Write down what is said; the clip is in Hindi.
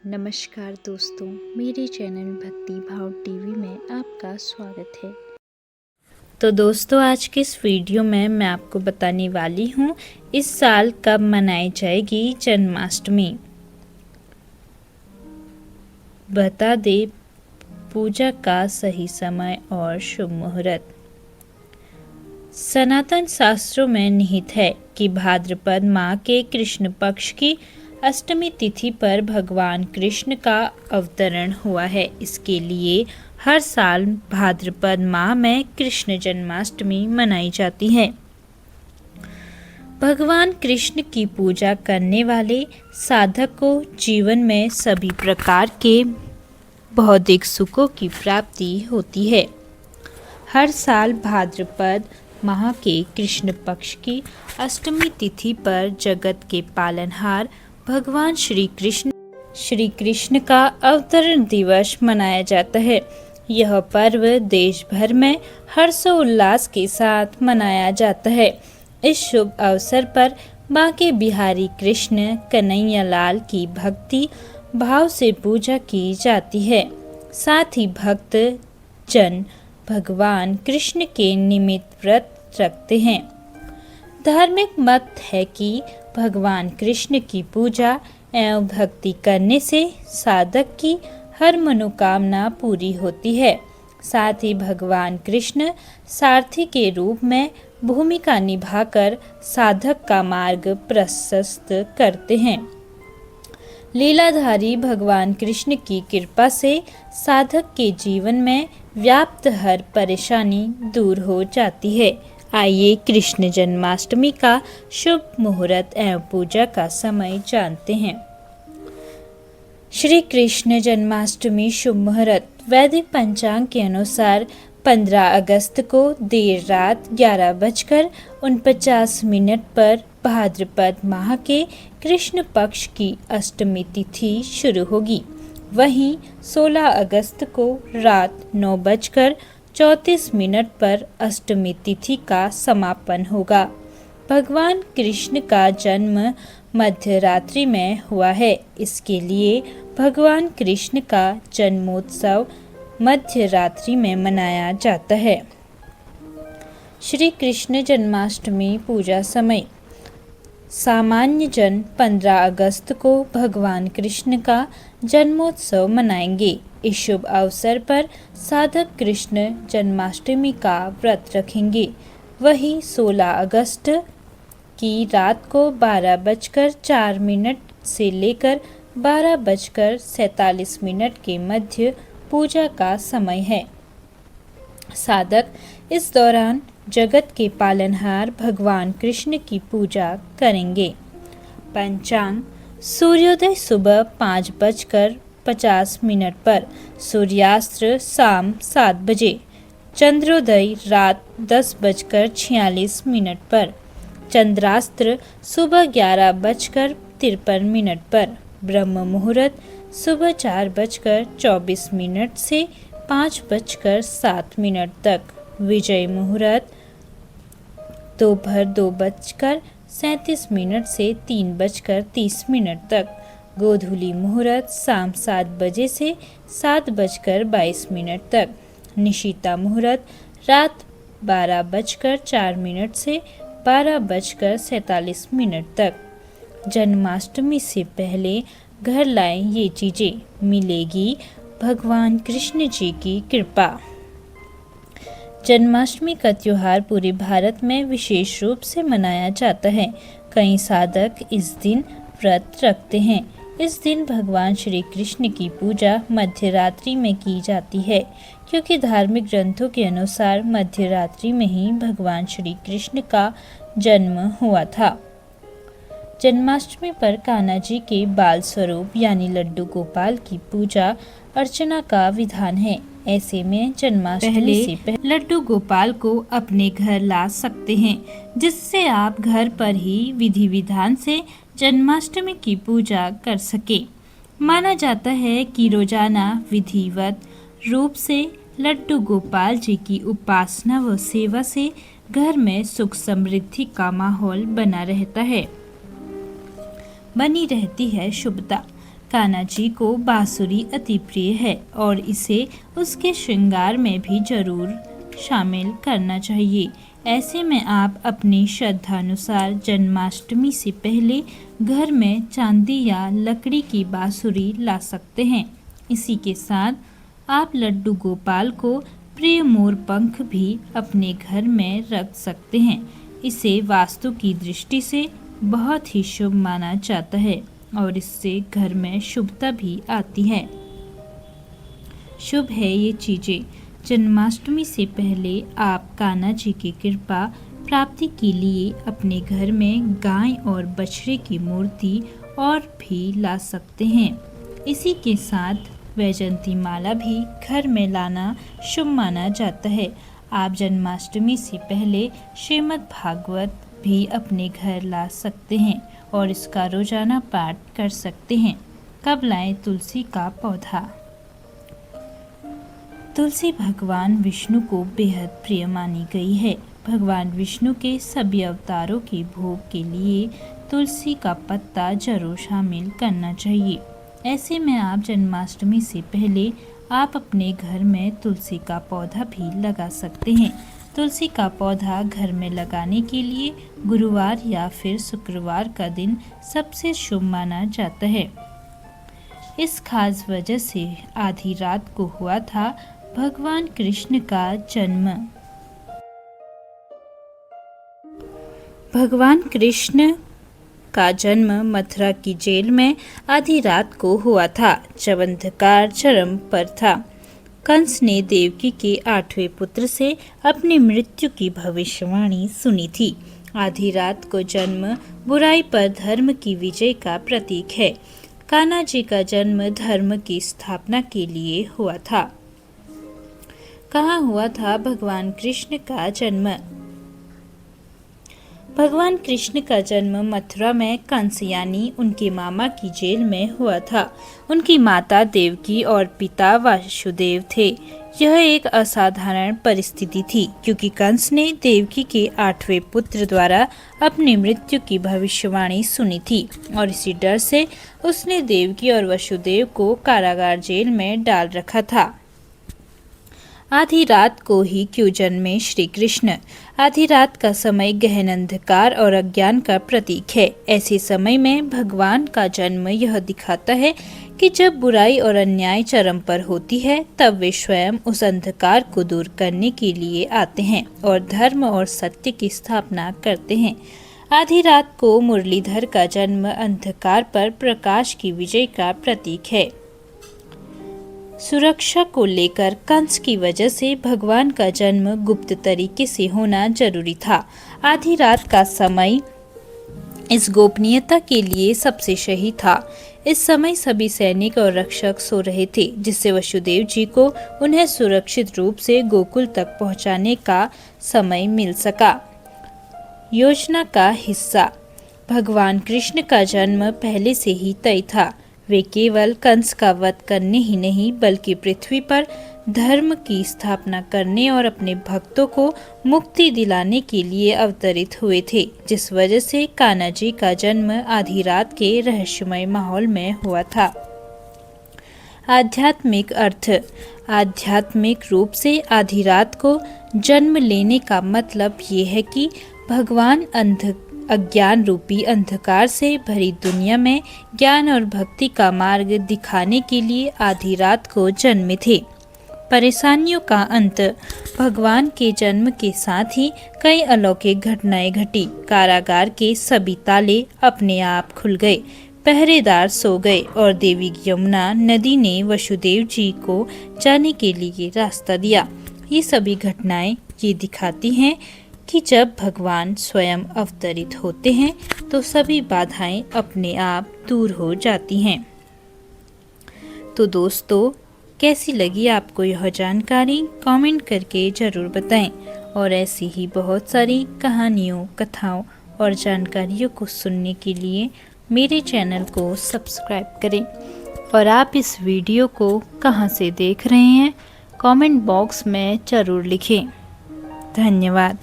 नमस्कार दोस्तों, मेरे चैनल भक्ति भाव टीवी में आपका स्वागत है। तो दोस्तों, आज के इस वीडियो में मैं आपको बताने वाली हूँ इस साल कब मनाई जाएगी जन्माष्टमी। बता दे पूजा का सही समय और शुभ मुहूर्त। सनातन शास्त्रों में निहित है कि भाद्रपद माह के कृष्ण पक्ष की अष्टमी तिथि पर भगवान कृष्ण का अवतरण हुआ है। इसके लिए हर साल भाद्रपद माह में कृष्ण जन्माष्टमी मनाई जाती है। भगवान कृष्ण की पूजा करने वाले साधक को जीवन में सभी प्रकार के भौतिक सुखों की प्राप्ति होती है। हर साल भाद्रपद माह के कृष्ण पक्ष की अष्टमी तिथि पर जगत के पालनहार भगवान श्री कृष्ण का अवतरण दिवस मनाया जाता है। यह पर्व देश भर में हर्षोल्लास के साथ मनाया जाता है। इस शुभ अवसर पर बांके बिहारी कृष्ण कन्हैया लाल की भक्ति भाव से पूजा की जाती है। साथ ही भक्त जन भगवान कृष्ण के निमित्त व्रत रखते हैं। धार्मिक मत है कि भगवान कृष्ण की पूजा एवं भक्ति करने से साधक की हर मनोकामना पूरी होती है। साथ ही भगवान कृष्ण सारथी के रूप में भूमिका निभाकर साधक का मार्ग प्रशस्त करते हैं। लीलाधारी भगवान कृष्ण की कृपा से साधक के जीवन में व्याप्त हर परेशानी दूर हो जाती है। आइए कृष्ण जन्माष्टमी का शुभ मुहूर्त एवं पूजा का समय जानते हैं। श्री कृष्ण जन्माष्टमी शुभ मुहूर्त वैदिक पंचांग के अनुसार 15 अगस्त को देर रात 11:49 पर भाद्रपद माह के कृष्ण पक्ष की अष्टमी तिथि शुरू होगी। वहीं 16 अगस्त को रात 9:34 पर अष्टमी तिथि का समापन होगा। भगवान कृष्ण का जन्म मध्य रात्रि में हुआ है। इसके लिए भगवान कृष्ण का जन्मोत्सव मध्य रात्रि में मनाया जाता है। श्री कृष्ण जन्माष्टमी पूजा समय सामान्य जन 15 अगस्त को भगवान कृष्ण का जन्मोत्सव मनाएंगे। इस शुभ अवसर पर साधक कृष्ण जन्माष्टमी का व्रत रखेंगे। वहीं 16 अगस्त की रात को 12:04 से लेकर 12:47 के मध्य पूजा का समय है। साधक इस दौरान जगत के पालनहार भगवान कृष्ण की पूजा करेंगे। पंचांग सूर्योदय सुबह 5:50 पर, सूर्यास्त शाम 7 बजे, चंद्रोदय रात 10:46 पर, चंद्रास्त्र सुबह 11:53 पर, ब्रह्म मुहूर्त सुबह 4:24 से 5:07 तक, विजय मुहूर्त दोपहर 2:37 से 3:30 तक, गोधूली मुहूर्त शाम 7 बजे से 7:22 तक, निशीता मुहूर्त रात 12:04 से 12:47 तक। जन्माष्टमी से पहले घर लाएं ये चीज़ें, मिलेगी भगवान कृष्ण जी की कृपा। जन्माष्टमी का त्योहार पूरे भारत में विशेष रूप से मनाया जाता है। कई साधक इस दिन व्रत रखते हैं। इस दिन भगवान श्री कृष्ण की पूजा मध्य रात्रि में की जाती है, क्योंकि धार्मिक ग्रंथों के अनुसार मध्य रात्रि में ही भगवान श्री कृष्ण का जन्म हुआ था। जन्माष्टमी पर कान्हा जी के बाल स्वरूप यानी लड्डू गोपाल की पूजा अर्चना का विधान है। ऐसे में जन्माष्टमी से पहले लड्डू गोपाल को अपने घर ला सकते हैं, जिससे आप घर पर ही विधि विधान से जन्माष्टमी की पूजा कर सके। माना जाता है कि रोजाना विधिवत रूप से लड्डू गोपाल जी की उपासना व सेवा से घर में सुख समृद्धि का माहौल बनी रहती है शुभता। कान्हा जी को बांसुरी अति प्रिय है और इसे उसके श्रृंगार में भी जरूर शामिल करना चाहिए। ऐसे में आप अपनी श्रद्धानुसार जन्माष्टमी से पहले घर में चांदी या लकड़ी की बांसुरी ला सकते हैं। इसी के साथ आप लड्डू गोपाल को प्रिय मोर पंख भी अपने घर में रख सकते हैं। इसे वास्तु की दृष्टि से बहुत ही शुभ माना जाता है और इससे घर में शुभता भी आती है। शुभ है ये चीज़ें। जन्माष्टमी से पहले आप कान्हा जी की कृपा प्राप्ति के लिए अपने घर में गाय और बछड़े की मूर्ति और भी ला सकते हैं। इसी के साथ वैजयंती माला भी घर में लाना शुभ माना जाता है। आप जन्माष्टमी से पहले श्रीमद् भागवत भी अपने घर ला सकते हैं और इसका रोजाना पाठ कर सकते हैं। कब लाएं तुलसी का पौधा? तुलसी भगवान विष्णु को बेहद प्रिय मानी गई है। भगवान विष्णु के सभी अवतारों के भोग के लिए तुलसी का पत्ता जरूर शामिल करना चाहिए। ऐसे में आप जन्माष्टमी से पहले आप अपने घर में तुलसी का पौधा भी लगा सकते हैं। तुलसी का पौधा घर में लगाने के लिए गुरुवार या फिर शुक्रवार का दिन सबसे शुभ माना जाता है। इस खास वजह से आधी रात को हुआ था भगवान कृष्ण का जन्म। भगवान कृष्ण का जन्म मथुरा की जेल में आधी रात को हुआ था, जब अंधकार चरम पर था। कंस ने देवकी के 8वें पुत्र से अपनी मृत्यु की भविष्यवाणी सुनी थी। आधी रात को जन्म बुराई पर धर्म की विजय का प्रतीक है। कान्हा जी का जन्म धर्म की स्थापना के लिए हुआ था। कहाँ हुआ था भगवान कृष्ण का जन्म? भगवान कृष्ण का जन्म मथुरा में कंस यानी उनके मामा की जेल में हुआ था। उनकी माता देवकी और पिता वासुदेव थे। यह एक असाधारण परिस्थिति थी क्योंकि कंस ने देवकी के 8वें पुत्र द्वारा अपनी मृत्यु की भविष्यवाणी सुनी थी और इसी डर से उसने देवकी और वसुदेव को कारागार जेल में डाल रखा था। आधी रात को ही क्यों जन्मे श्री कृष्ण? आधी रात का समय गहन अंधकार और अज्ञान का प्रतीक है। ऐसे समय में भगवान का जन्म यह दिखाता है कि जब बुराई और अन्याय चरम पर होती है तब वे स्वयं उस अंधकार को दूर करने के लिए आते हैं और धर्म और सत्य की स्थापना करते हैं। आधी रात को मुरलीधर का जन्म अंधकार पर प्रकाश की विजय का प्रतीक है। सुरक्षा को लेकर कंस की वजह से भगवान का जन्म गुप्त तरीके से होना जरूरी था। आधी रात का समय इस गोपनीयता के लिए सबसे सही था। इस समय सभी सैनिक और रक्षक सो रहे थे, जिससे वसुदेव जी को उन्हें सुरक्षित रूप से गोकुल तक पहुंचाने का समय मिल सका। योजना का हिस्सा। भगवान कृष्ण का जन्म पहले से ही तय था। वे केवल कंस का वध करने ही नहीं बल्कि पृथ्वी पर धर्म की स्थापना करने और अपने भक्तों को मुक्ति दिलाने के लिए अवतरित हुए थे, जिस वजह से कान्हा जी का जन्म आधी रात के रहस्यमय माहौल में हुआ था। आध्यात्मिक अर्थ। आध्यात्मिक रूप से आधी रात को जन्म लेने का मतलब ये है कि भगवान अज्ञान रूपी अंधकार से भरी दुनिया में ज्ञान और भक्ति का मार्ग दिखाने के लिए आधी रात को जन्मे थे। परेशानियों का अंत। भगवान के जन्म के साथ ही कई अलौकिक घटनाएं घटी। कारागार के सभी ताले अपने आप खुल गए, पहरेदार सो गए और देवी यमुना नदी ने वसुदेव जी को जाने के लिए रास्ता दिया। ये सभी घटनाएं ये दिखाती हैं कि जब भगवान स्वयं अवतरित होते हैं तो सभी बाधाएं अपने आप दूर हो जाती हैं। तो दोस्तों, कैसी लगी आपको यह जानकारी? कमेंट करके ज़रूर बताएं और ऐसी ही बहुत सारी कहानियों, कथाओं और जानकारियों को सुनने के लिए मेरे चैनल को सब्सक्राइब करें। और आप इस वीडियो को कहां से देख रहे हैं, कमेंट बॉक्स में ज़रूर लिखें। धन्यवाद।